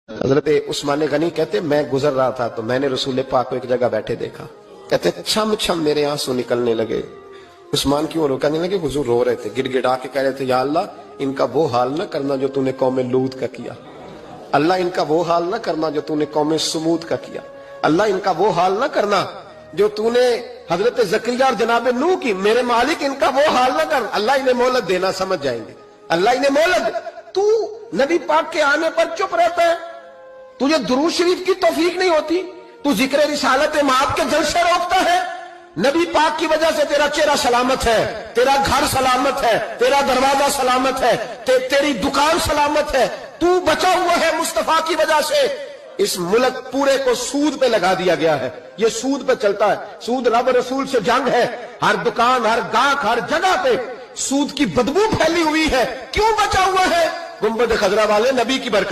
حضرت عثمان غنی کہتے میں گزر رہا تھا تو میں نے رسول پاک کو ایک جگہ بیٹھے دیکھا، کہتے چھم چھم میرے آنسو نکلنے لگے۔ عثمان کیوں رو؟ کہنے لگے حضور رو رہے تھے، گڑ گڑا کے کہہ رہے تھے یا اللہ ان کا وہ حال نہ کرنا جو تو نے قوم لوط کا کیا، اللہ ان کا وہ حال نہ کرنا جو تو نے قوم سمود کا کیا، اللہ ان کا وہ حال نہ کرنا جو تو نے حضرت زکریا اور جناب نوح کی، میرے مالک ان کا وہ حال نہ کر، اللہ انہیں مہلت دینا، سمجھ جائیں گے اللہ انہیں مہلت۔ تو نبی پاک کے آنے پر چپ رہتا ہے، تجھے درود شریف کی توفیق نہیں ہوتی، تو ذکر رسالت مآب کے جلسے روکتا ہے۔ نبی پاک کی وجہ سے تیرا چہرہ سلامت ہے، تیرا گھر سلامت ہے، تیرا دروازہ سلامت ہے، تیری دکان سلامت ہے، تو بچا ہوا ہے مصطفیٰ کی وجہ سے۔ اس ملک پورے کو سود پہ لگا دیا گیا ہے، یہ سود پہ چلتا ہے، سود رب رسول سے جنگ ہے، ہر دکان ہر گاہک ہر جگہ پہ سود کی بدبو پھیلی ہوئی ہے، کیوں بچا ہوا ہے؟ گنبد خضرا والے نبی کی برکت